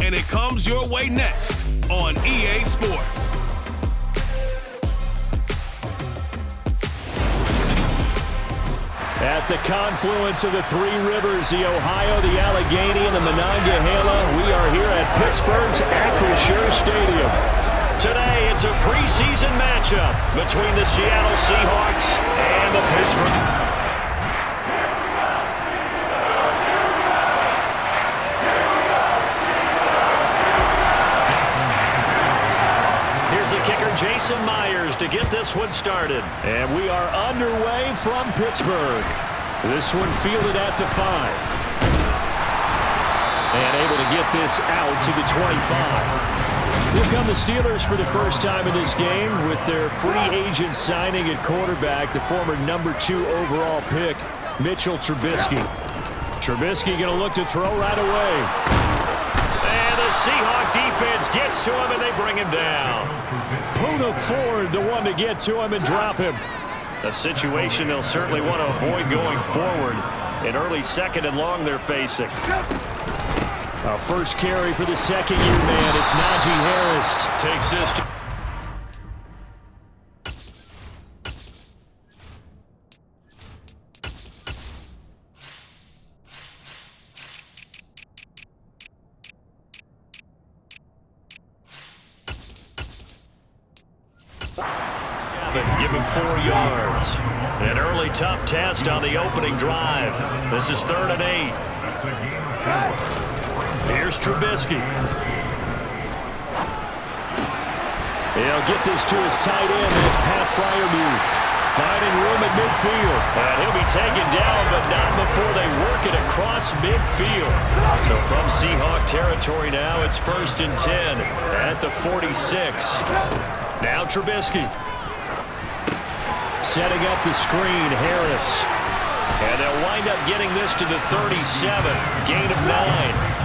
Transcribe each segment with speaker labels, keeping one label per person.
Speaker 1: and it comes your way next on EA Sports.
Speaker 2: At the confluence of the three rivers, the Ohio, the Allegheny, and the Monongahela, we are here at Pittsburgh's Acrisure Stadium. Today, it's a preseason matchup between the Seattle Seahawks and the Pittsburgh. Here's the kicker, Jason Myers, to get this one started. And we are underway from Pittsburgh. This one fielded at the 5. And able to get this out to the 25. Here come the Steelers for the first time in this game with their free agent signing at quarterback, the former number 2 overall pick, Mitchell Trubisky. Trubisky going to look to throw right away. And the Seahawk defense gets to him, and they bring him down. Poona Ford, the one to get to him and drop him. A situation they'll certainly want to avoid going forward. An early second and long they're facing. Our first carry for the second-year man. It's Najee Harris. Takes this to... Give him 4 yards. An early tough test on the opening drive. This is 3rd and 8. Here's Trubisky. He'll get this to his tight end. That's Pat Freiermuth. Finding room at midfield. And he'll be taken down, but not before they work it across midfield. So from Seahawk territory now, it's 1st and 10 at the 46. Now Trubisky. Setting up the screen, Harris. And they'll wind up getting this to the 37. Gain of 9.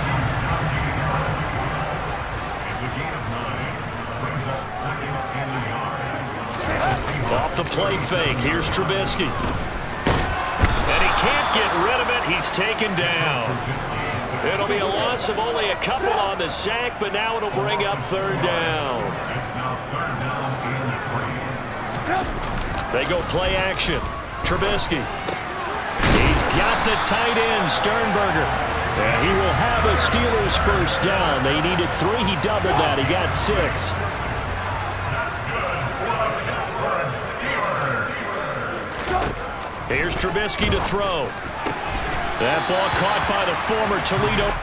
Speaker 2: Off the play fake, here's Trubisky. And he can't get rid of it, he's taken down. It'll be a loss of only a couple on the sack, but now it'll bring up 3rd down. They go play action. Trubisky. He's got the tight end, Sternberger. And he will have a Steelers first down. They needed 3, he doubled that, he got 6. Here's Trubisky to throw. That ball caught by the former Toledo.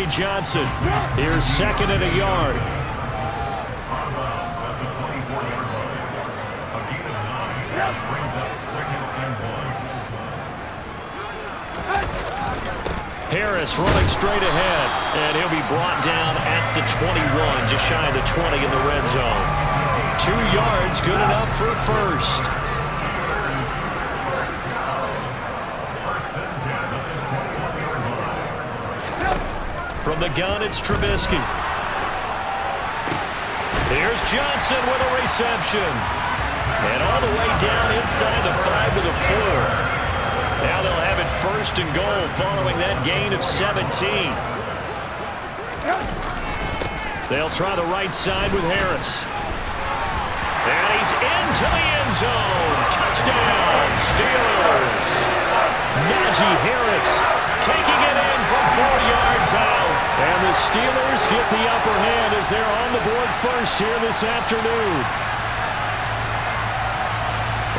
Speaker 2: Johnson. Here's 2nd and a yard. Harris running straight ahead, and he'll be brought down at the 21, just shy of the 20 in the red zone. 2 yards, good enough for a first. From the gun, it's Trubisky. Here's Johnson with a reception. And all the way down inside the 5 to the 4. Now they'll have it 1st and goal following that gain of 17. They'll try the right side with Harris. And he's into the end zone. Touchdown, Steelers. Najee Harris taking it in from 4 yards out. And the Steelers get the upper hand as they're on the board first here this afternoon.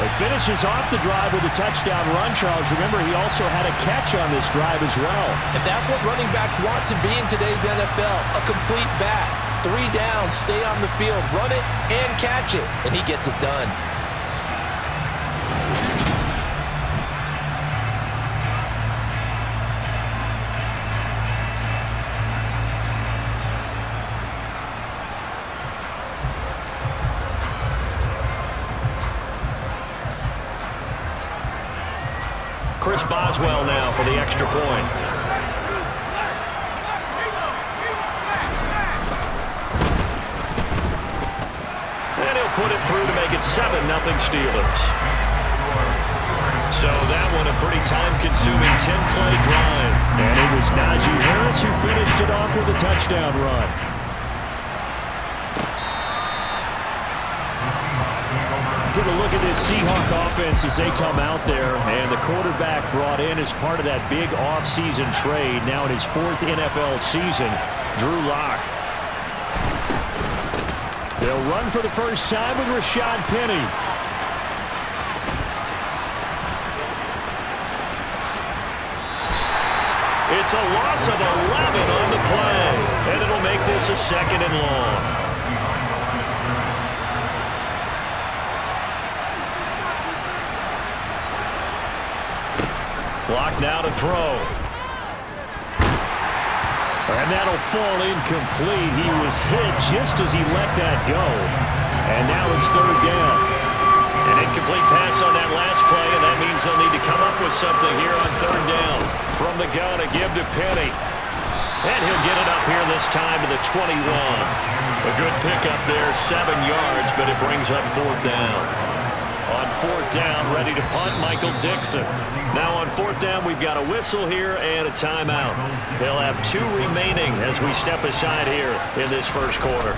Speaker 2: He finishes off the drive with a touchdown run, Charles. Remember, he also had a catch on this drive as well.
Speaker 3: And that's what running backs want to be in today's NFL, a complete back. 3 down, stay on the field, run it, and catch it. And he gets it done.
Speaker 2: Chris Boswell now for the extra point. And he'll put it through to make it 7-0 Steelers. So that one a pretty time-consuming 10-play drive. And it was Najee Harris who finished it off with a touchdown run. Get a look at this Seahawk offense as they come out there, and the quarterback brought in as part of that big offseason trade, now in his 4th NFL season, Drew Lock. They'll run for the first time with Rashad Penny. It's a loss of 11 on the play, and it'll make this a 2nd and long. Block now to throw. And that'll fall incomplete. He was hit just as he let that go. And now it's 3rd down. An incomplete pass on that last play, and that means they'll need to come up with something here on 3rd down. From the gun, a give to Penny. And he'll get it up here this time to the 21. A good pickup there, 7 yards, but it brings up 4th down. On 4th down, ready to punt, Michael Dixon. Now on 4th down, we've got a whistle here and a timeout. They'll have 2 remaining as we step aside here in this first quarter.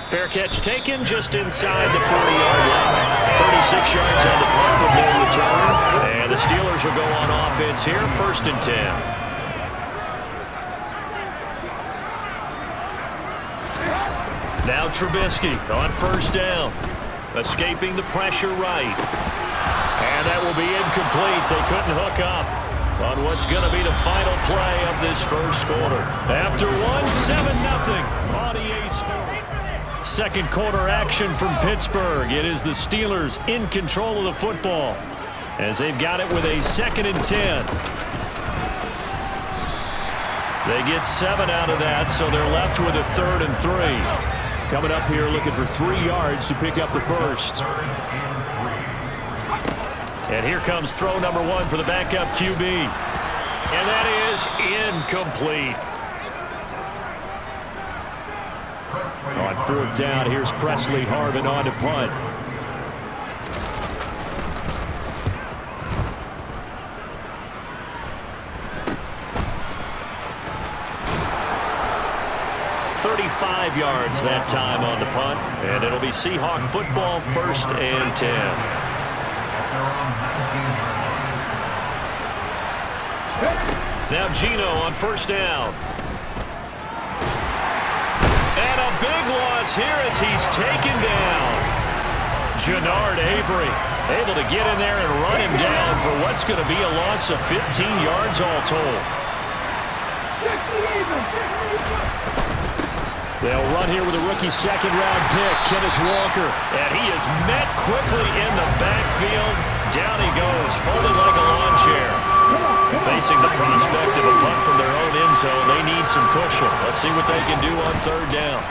Speaker 2: Fair catch taken just inside the 40-yard line. 36 yards on the punt with no return. And the Steelers will go on offense here, 1st and 10. Now Trubisky on 1st down. Escaping the pressure right. And that will be incomplete. They couldn't hook up on what's going to be the final play of this first quarter. After 7-0 on EA Sports. Second quarter action from Pittsburgh. It is the Steelers in control of the football as they've got it with a 2nd and 10. They get 7 out of that, so they're left with a 3rd and 3. Coming up here looking for 3 yards to pick up the first. And here comes throw number 1 for the backup QB. And that is incomplete. On 4th down, here's Presley Harvin on to punt. Yards that time on the punt, and it'll be Seahawk football, 1st and 10. Now Geno on 1st down. And a big loss here as he's taken down. Jannard Avery able to get in there and run him down for what's going to be a loss of 15 yards all told. They'll run here with a rookie 2nd-round pick, Kenneth Walker. And he is met quickly in the backfield. Down he goes, folded like a lawn chair. Facing the prospect of a punt from their own end zone, they need some cushion. Let's see what they can do on 3rd down.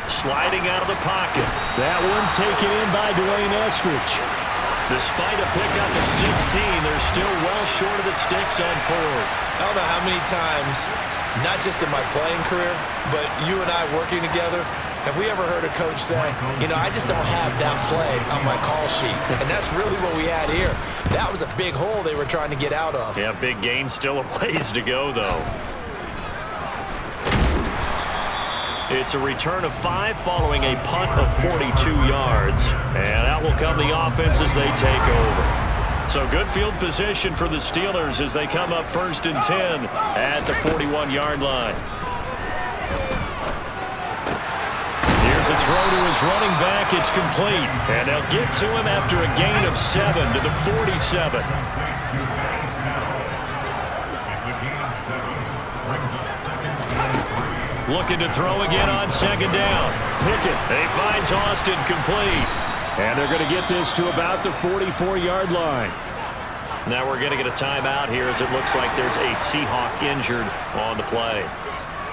Speaker 2: Sliding out of the pocket. That one taken in by Dwayne Eskridge. Despite a pickup of 16, they're still well short of the sticks on 4th.
Speaker 3: I don't know how many times, not just in my playing career, but you and I working together, have we ever heard a coach say, you know, I just don't have that play on my call sheet. And that's really what we had here. That was a big hole they were trying to get out of.
Speaker 2: Yeah, big gain, still a ways to go, though. It's a return of 5 following a punt of 42 yards. And out will come the offense as they take over. So good field position for the Steelers as they come up 1st and 10 at the 41-yard line. Here's a throw to his running back. It's complete. And they'll get to him after a gain of 7 to the 47. Looking to throw again on second down. Pickett. He finds Austin complete. And they're going to get this to about the 44-yard line. Now we're going to get a timeout here as it looks like there's a Seahawk injured on the play.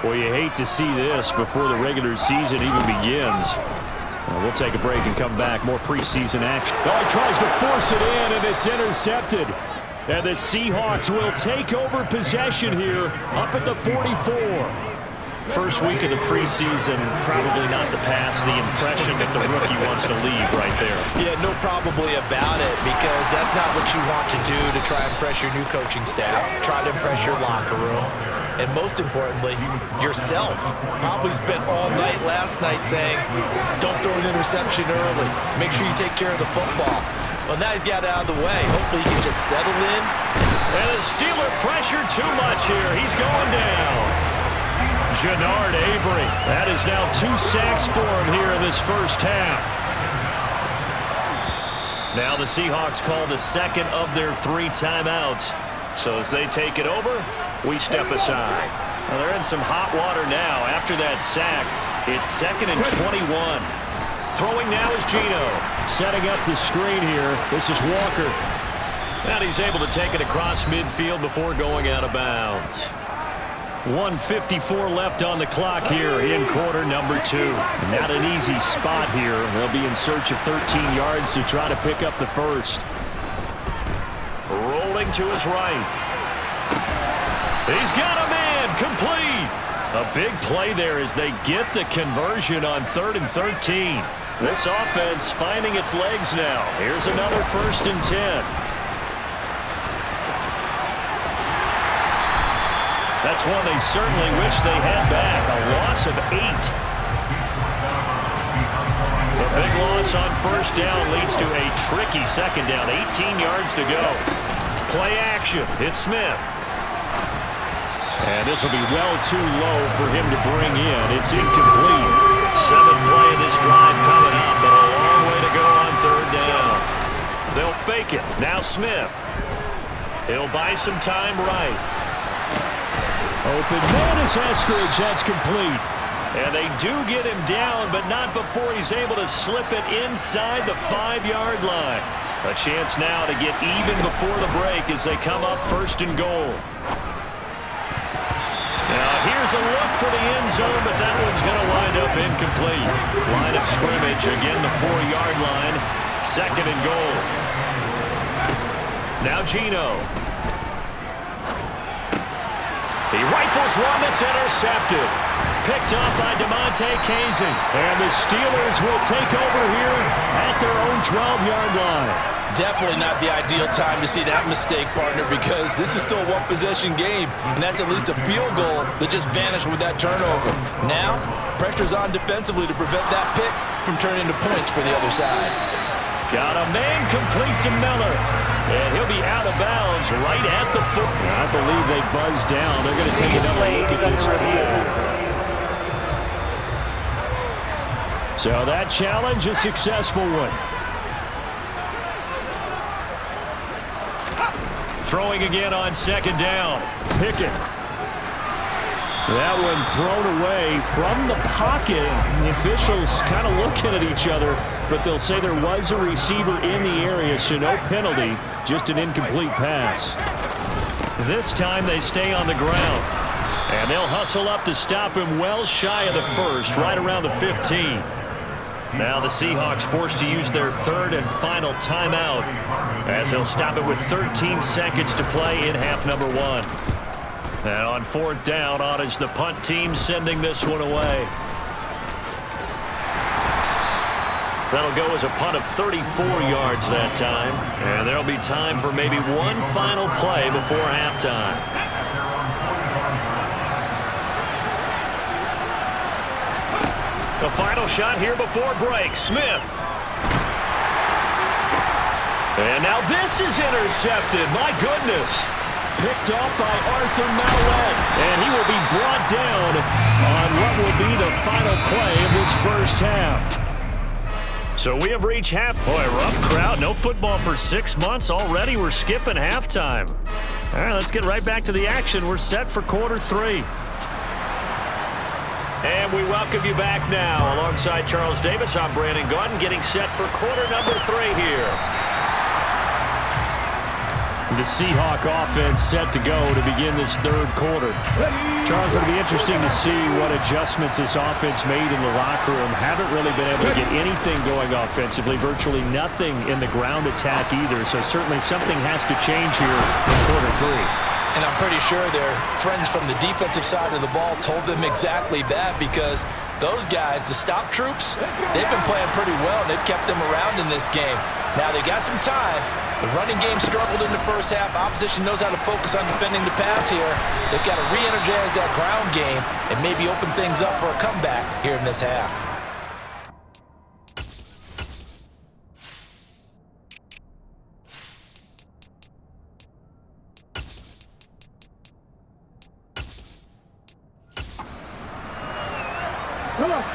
Speaker 2: Well, you hate to see this before the regular season even begins. We'll take a break and come back. More preseason action. Oh, he tries to force it in, and it's intercepted. And the Seahawks will take over possession here up at the 44. First week of the preseason, probably not to pass the impression that the rookie wants to leave right there.
Speaker 3: Yeah, no probably about it, because that's not what you want to do to try and impress your new coaching staff, try to impress your locker room, and most importantly, yourself. Probably spent all night last night saying, don't throw an interception early. Make sure you take care of the football. Well, now he's got it out of the way. Hopefully he can just settle in.
Speaker 2: And the Steeler pressure too much here. He's going down. Jannard Avery. That is now 2 sacks for him here in this first half. Now the Seahawks call the second of their 3 timeouts. So as they take it over, we step aside. Well, they're in some hot water now. After that sack, it's 2nd and 21. Throwing now is Geno. Setting up the screen here. This is Walker. And he's able to take it across midfield before going out of bounds. 1:54 left on the clock here in quarter number 2. Not an easy spot here. They'll be in search of 13 yards to try to pick up the first. Rolling to his right. He's got a man complete. A big play there as they get the conversion on 3rd and 13. This offense finding its legs now. Here's another 1st and 10. That's one they certainly wish they had back. A loss of 8. The big loss on 1st down leads to a tricky 2nd down. 18 yards to go. Play action. It's Smith. And this will be well too low for him to bring in. It's incomplete. 7th play of this drive coming up, but a long way to go on 3rd down. They'll fake it. Now Smith. He'll buy some time right. Open man is Eskridge. That's complete. And they do get him down, but not before he's able to slip it inside the 5-yard line. A chance now to get even before the break as they come up 1st and goal. Now here's a look for the end zone, but that one's going to wind up incomplete. Line of scrimmage, again the 4-yard line. 2nd and goal. Now Geno. He rifles one that's intercepted. Picked off by DeMonte Kazin. And the Steelers will take over here at their own 12-yard line.
Speaker 3: Definitely not the ideal time to see that mistake, partner, because this is still a one-possession game, and that's at least a field goal that just vanished with that turnover. Now, pressure's on defensively to prevent that pick from turning into points for the other side.
Speaker 2: Got a man complete to Miller. And he'll be out of bounds right at the foot. I believe they buzzed down. They're going to take another look at this play. So that challenge, a successful one. Throwing again on 2nd down. Pickett. That one thrown away from the pocket. The officials kind of looking at each other, but they'll say there was a receiver in the area, so no penalty, just an incomplete pass. This time they stay on the ground, and they'll hustle up to stop him well shy of the 1st, right around the 15. Now the Seahawks forced to use their 3rd and final timeout as they'll stop it with 13 seconds to play in half number 1. And on 4th down, on is the punt team sending this one away. That'll go as a punt of 34 yards that time. And there'll be time for maybe one final play before halftime. The final shot here before break. Smith. And now this is intercepted. My goodness. Picked off by Arthur Mallett. And he will be brought down on what will be the final play of this first half. So we have reached half. Boy, rough crowd. No football for 6 months already. We're skipping halftime. All right, let's get right back to the action. We're set for quarter 3. And we welcome you back now. Alongside Charles Davis, I'm Brandon Gaudin, getting set for quarter number 3 here. The Seahawk offense set to go to begin this third quarter. Charles, it'll be interesting to see what adjustments this offense made in the locker room. Haven't really been able to get anything going offensively, virtually nothing in the ground attack either. So certainly something has to change here in quarter 3.
Speaker 3: And I'm pretty sure their friends from the defensive side of the ball told them exactly that, because those guys, the stop troops, they've been playing pretty well. They've kept them around in this game. Now they got some time. The running game struggled in the first half. Opposition knows how to focus on defending the pass here. They've got to re-energize that ground game and maybe open things up for a comeback here in this half.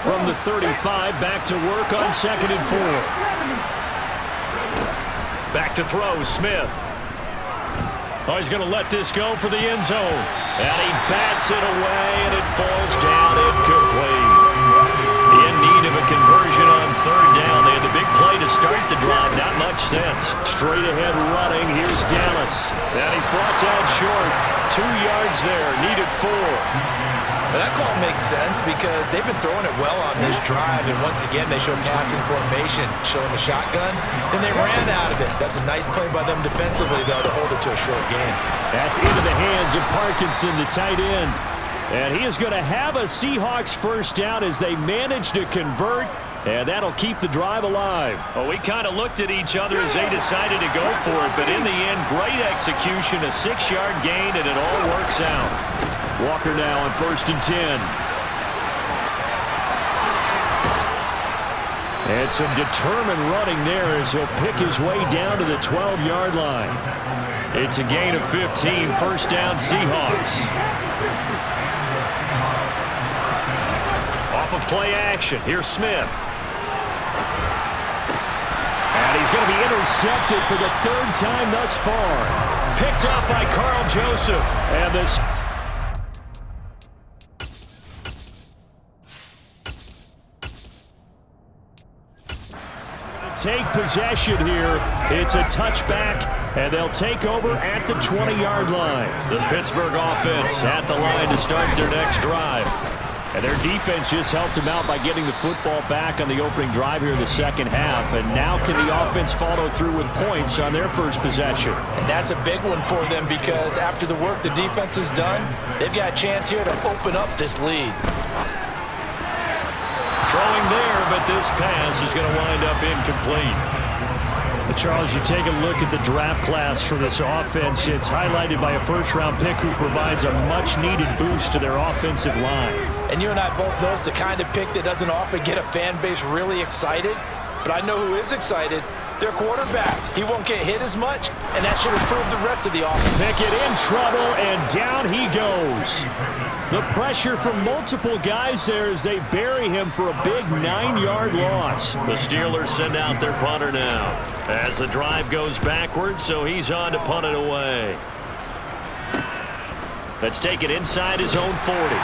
Speaker 2: From the 35, back to work on 2nd and 4. Back to throw, Smith. Oh, he's going to let this go for the end zone. And he bats it away, and it falls down incomplete. In need of a conversion on 3rd down. They had the big play to start the drive. Not much sense. Straight ahead running. Here's Dallas. And he's brought down short. 2 yards there. Needed 4.
Speaker 3: But that call makes sense because they've been throwing it well on this drive, and once again they show passing formation, showing the shotgun. Then they ran out of it. That's a nice play by them defensively, though, to hold it to a short game.
Speaker 2: That's into the hands of Parkinson, the tight end. And he is going to have a Seahawks first down as they manage to convert, and that'll keep the drive alive. Well, we kind of looked at each other as they decided to go for it, but in the end, great execution, a 6-yard gain, and it all works out. Walker now on 1st and 10. And some determined running there as he'll pick his way down to the 12-yard line. It's a gain of 15, first down Seahawks. Off of play action, here's Smith. And he's going to be intercepted for the 3rd time thus far. Picked off by Carl Joseph. And this take possession here. It's a touchback, and they'll take over at the 20-yard line. The Pittsburgh offense at the line to start their next drive. And their defense just helped them out by getting the football back on the opening drive here in the second half. And now can the offense follow through with points on their first possession?
Speaker 3: And that's a big one for them because after the work the defense has done, they've got a chance here to open up this lead.
Speaker 2: Throwing there, but this pass is going to wind up incomplete. Charles, you take a look at the draft class for this offense. It's highlighted by a first-round pick who provides a much-needed boost to their offensive line.
Speaker 3: And you and I both know it's the kind of pick that doesn't often get a fan base really excited. But I know who is excited. Their quarterback. He won't get hit as much, and that should improve the rest of the offense.
Speaker 2: Pickett in trouble, and down he goes. The pressure from multiple guys there as they bury him for a big 9-yard loss. The Steelers send out their punter now as the drive goes backwards, so he's on to punt it away. Let's take it inside his own 40.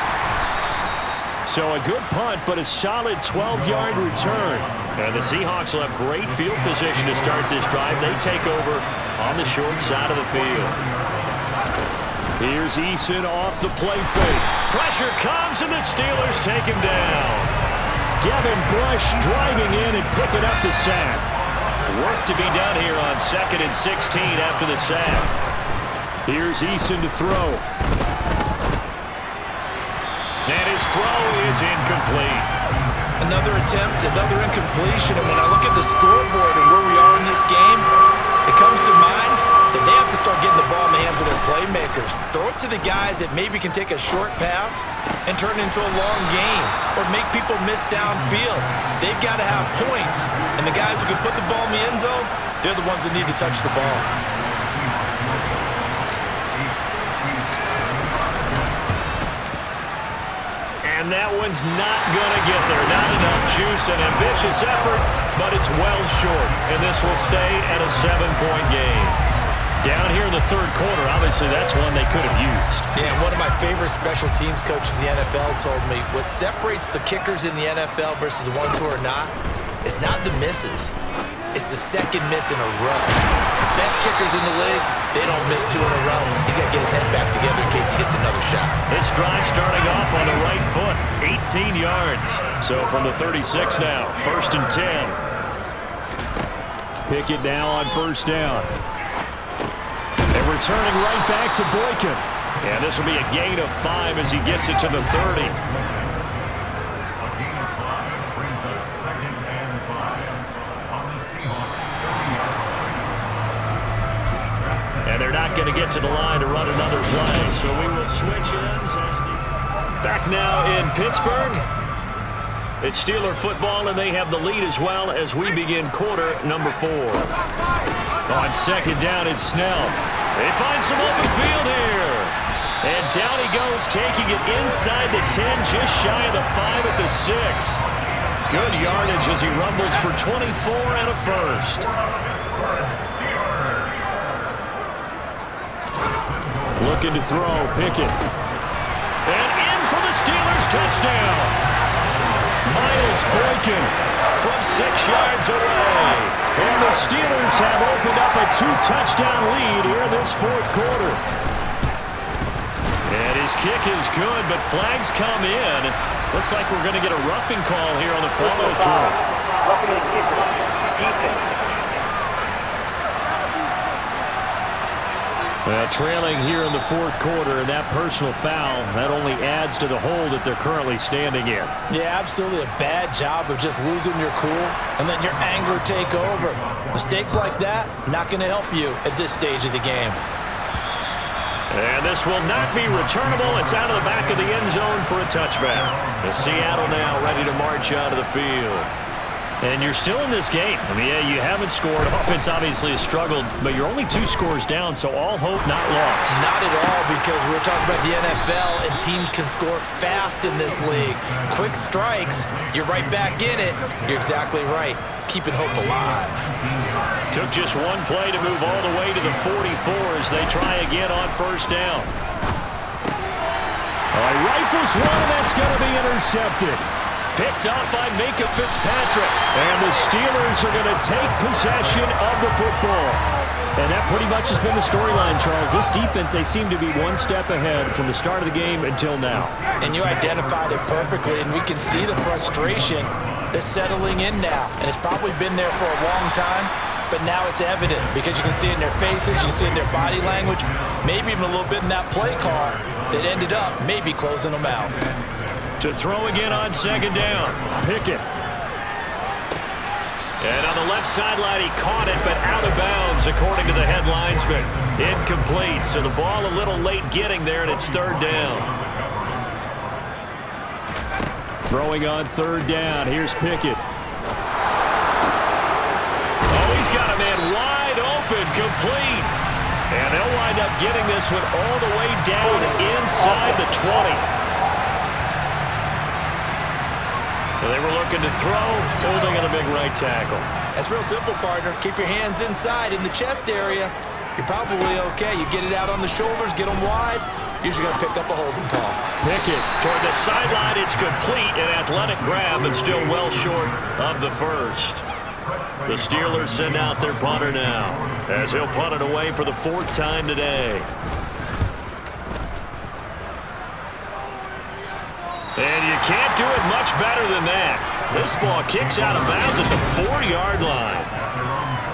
Speaker 2: So a good punt, but a solid 12-yard return. And the Seahawks will have great field position to start this drive. They take over on the short side of the field. Here's Eason off the play fake. Pressure comes, and the Steelers take him down. Devin Bush driving in and picking up the sack. Work to be done here on 2nd and 16 after the sack. Here's Eason to throw. And his throw is incomplete.
Speaker 3: Another attempt, another incompletion, and when I look at the scoreboard and where we are in this game, it comes to mind that they have to start getting the ball in the hands of their playmakers. Throw it to the guys that maybe can take a short pass and turn it into a long game or make people miss downfield. They've got to have points, and the guys who can put the ball in the end zone, they're the ones that need to touch the ball.
Speaker 2: And that one's not going to get there. Not enough juice, an ambitious effort, but it's well short. And this will stay at a 7-point game. Down here in the third quarter, obviously that's one they could have used.
Speaker 3: Yeah, one of my favorite special teams coaches in the NFL told me what separates the kickers in the NFL versus the ones who are not, it's not the misses. It's the second miss in a row. Best kickers in the league, they don't miss 2 in a row. He's got to get his head back together in case he gets another shot.
Speaker 2: This drive starting off on the right foot, 18 yards. So from the 36 now, 1st and 10. Pickett now on 1st down. And returning right back to Boykin. And this will be a gain of 5 as he gets it to the 30. And they're not going to get to the line to run another play. So we will switch ends as the back now in Pittsburgh. It's Steeler football, and they have the lead as well as we begin quarter number 4. On 2nd down, it's Snell. They find some open field here. And down he goes, taking it inside the 10, just shy of the 5 at the 6. Good yardage as he rumbles for 24 and a first. Looking to throw, Pickett. And in for the Steelers, touchdown. Miles Boykin from 6 yards away. And the Steelers have opened up a 2-touchdown lead here in this 4th quarter. And his kick is good, but flags come in. Looks like we're going to get a roughing call here on the follow-through. Trailing here in the 4th quarter, and that personal foul, that only adds to the hole that they're currently standing in.
Speaker 3: Yeah, absolutely a bad job of just losing your cool and letting your anger take over. Mistakes like that, not going to help you at this stage of the game.
Speaker 2: And this will not be returnable. It's out of the back of the end zone for a touchback. The Seattle now ready to march out of the field. And you're still in this game. I mean, yeah, you haven't scored. Offense obviously has struggled, but you're only 2 scores down, so all hope not lost.
Speaker 3: Not at all, because we're talking about the NFL, and teams can score fast in this league. Quick strikes, you're right back in it. You're exactly right. Keeping hope alive.
Speaker 2: Took just one play to move all the way to the 44 as they try again on 1st down. Rifles one, and that's going to be intercepted. Picked off by Minka Fitzpatrick. And the Steelers are going to take possession of the football. And that pretty much has been the storyline, Charles. This defense, they seem to be one step ahead from the start of the game until now.
Speaker 3: And you identified it perfectly, and we can see the frustration that's settling in now. And it's probably been there for a long time, but now it's evident because you can see it in their faces, you can see it in their body language, maybe even a little bit in that play call that ended up maybe closing them out.
Speaker 2: To throw again on 2nd down. Pickett. And on the left sideline, he caught it, but out of bounds, according to the head linesman. Incomplete, so the ball a little late getting there, and it's 3rd down. Throwing on 3rd down. Here's Pickett. Oh, he's got a man wide open, complete. And they'll wind up getting this one all the way down inside the 20. They were looking to throw, holding on a big right tackle.
Speaker 3: That's real simple, partner. Keep your hands inside in the chest area. You're probably okay. You get it out on the shoulders, get them wide. Usually going to pick up a holding call.
Speaker 2: Pickett toward the sideline. It's complete. An athletic grab, but still well short of the first. The Steelers send out their punter now, as he'll punt it away for the 4th time today. And you can't do it much better than that. This ball kicks out of bounds at the 4-yard line.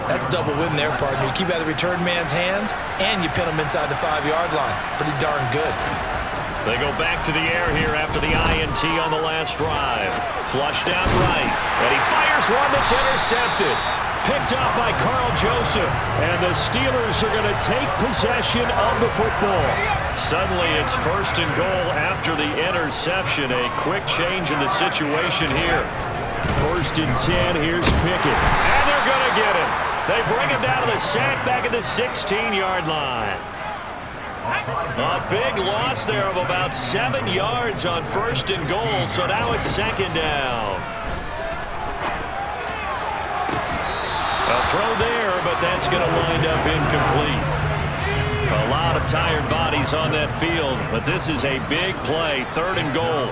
Speaker 3: That's double win there, partner. You keep out of the return man's hands, and you pin him inside the 5-yard line. Pretty darn good.
Speaker 2: They go back to the air here after the INT on the last drive. Flushed out right, and he fires one that's intercepted. Picked up by Carl Joseph. And the Steelers are going to take possession of the football. Suddenly it's 1st and goal after the interception. A quick change in the situation here. 1st and 10, here's Pickett. And they're going to get him. They bring him down to the sack back at the 16-yard line. A big loss there of about 7 yards on 1st and goal, so now it's 2nd down. A throw there, but that's going to wind up incomplete. A lot of tired bodies on that field, but this is a big play, 3rd and goal.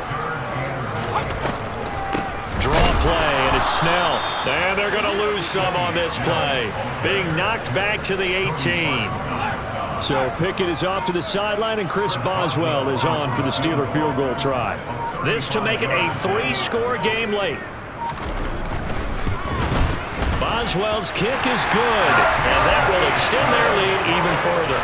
Speaker 2: Draw play, and it's Snell. And they're going to lose some on this play. Being knocked back to the 18. So Pickett is off to the sideline, and Chris Boswell is on for the Steeler field goal try. This to make it a 3-score game late. Boswell's kick is good, and that will extend their lead even further.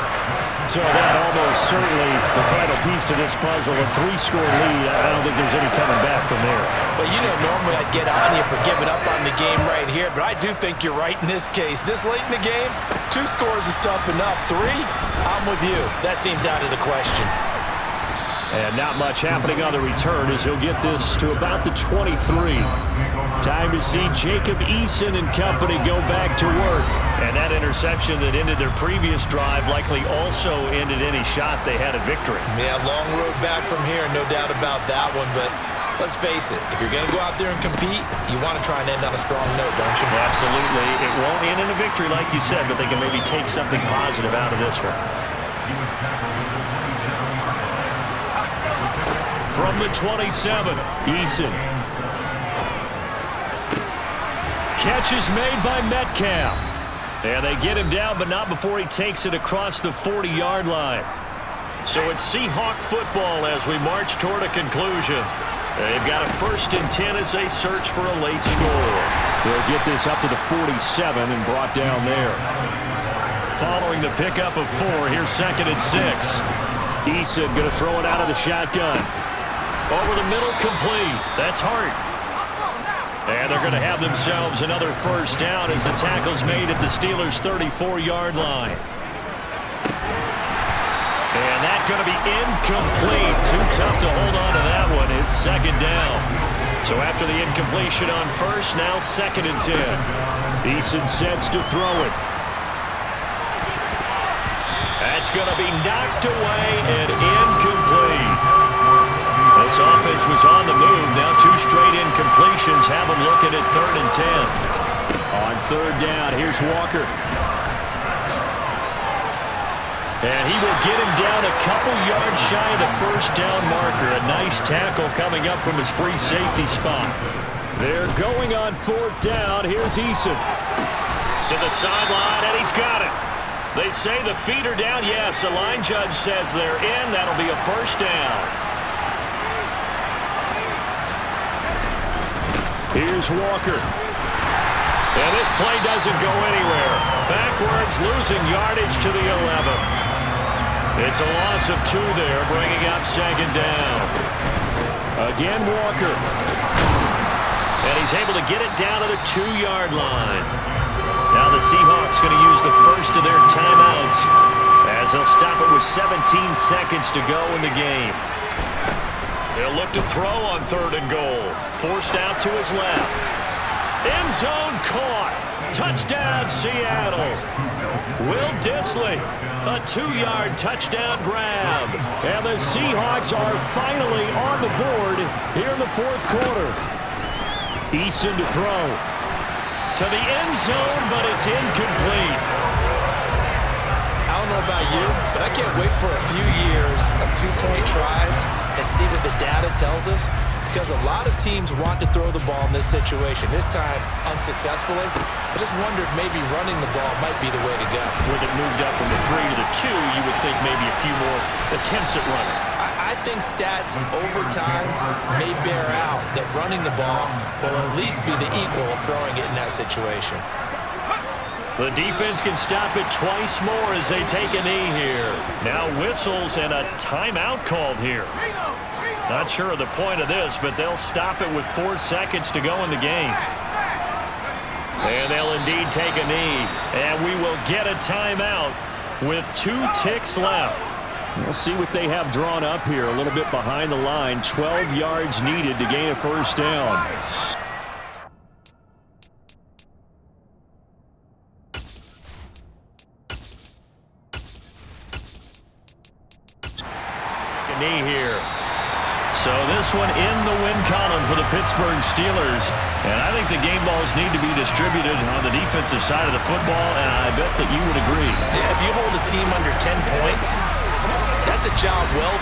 Speaker 2: So that almost certainly the final piece to this puzzle, a 3-score lead. I don't think there's any coming back from there.
Speaker 3: Well, you know, normally I'd get on you for giving up on the game right here, but I do think you're right in this case. This late in the game, 2 scores is tough enough. 3, I'm with you. That seems out of the question.
Speaker 2: And not much happening on the return as he'll get this to about the 23. Time to see Jacob Eason and company go back to work. And that interception that ended their previous drive likely also ended any shot they had at victory.
Speaker 3: Yeah, long road back from here, no doubt about that one. But let's face it, if you're going to go out there and compete, you want to try and end on a strong note, don't you?
Speaker 2: Absolutely. It won't end in a victory like you said, but they can maybe take something positive out of this one. From the 27, Eason. Catch is made by Metcalf. And they get him down, but not before he takes it across the 40-yard line. So it's Seahawk football as we march toward a conclusion. They've got a 1st and 10 as they search for a late score. They'll get this up to the 47 and brought down there. Following the pickup of 4, here's 2nd and 6. Eason going to throw it out of the shotgun. Over the middle, complete. That's Hart. And they're going to have themselves another 1st down as the tackle's made at the Steelers' 34-yard line. And that's going to be incomplete. Too tough to hold on to that one. It's 2nd down. So after the incompletion on 1st, now 2nd and 10. Eason sets to throw it. That's going to be knocked away and incomplete. This offense was on the move. Now 2 straight incompletions have them looking at 3rd and 10. On 3rd down, here's Walker. And he will get him down a couple yards shy of the 1st down marker. A nice tackle coming up from his free safety spot. They're going on 4th down. Here's Eason. To the sideline, and he's got it. They say the feet are down. Yes, the line judge says they're in. That'll be a 1st down. Here's Walker. And this play doesn't go anywhere. Backwards, losing yardage to the 11. It's a loss of 2 there, bringing up 2nd down. Again, Walker. And he's able to get it down to the 2-yard line. Now the Seahawks going to use the 1st of their timeouts as they'll stop it with 17 seconds to go in the game. They'll look to throw on 3rd and goal. Forced out to his left. End zone caught. Touchdown, Seattle. Will Dissly, a 2-yard touchdown grab. And the Seahawks are finally on the board here in the 4th quarter. Eason to throw. To the end zone, but it's incomplete.
Speaker 3: I don't know about you, but I can't wait for a few years of 2-point tries and see what the data tells us, because a lot of teams want to throw the ball in this situation. This time, unsuccessfully. I just wonder if maybe running the ball might be the way to go.
Speaker 2: With it moved up from the 3 to the 2, you would think maybe a few more attempts at running.
Speaker 3: I think stats over time may bear out that running the ball will at least be the equal of throwing it in that situation.
Speaker 2: The defense can stop it twice more as they take a knee here. Now whistles and a timeout called here. Not sure of the point of this, but they'll stop it with 4 seconds to go in the game. And they'll indeed take a knee. And we will get a timeout with 2 ticks left. We'll see what they have drawn up here. A little bit behind the line. 12 yards needed to gain a 1st down. Knee here. So this one in the win column for the Pittsburgh Steelers. And I think the game balls need to be distributed on the defensive side of the football, and I bet that you would agree.
Speaker 3: Yeah, if you hold a team under 10 points, that's a job well done.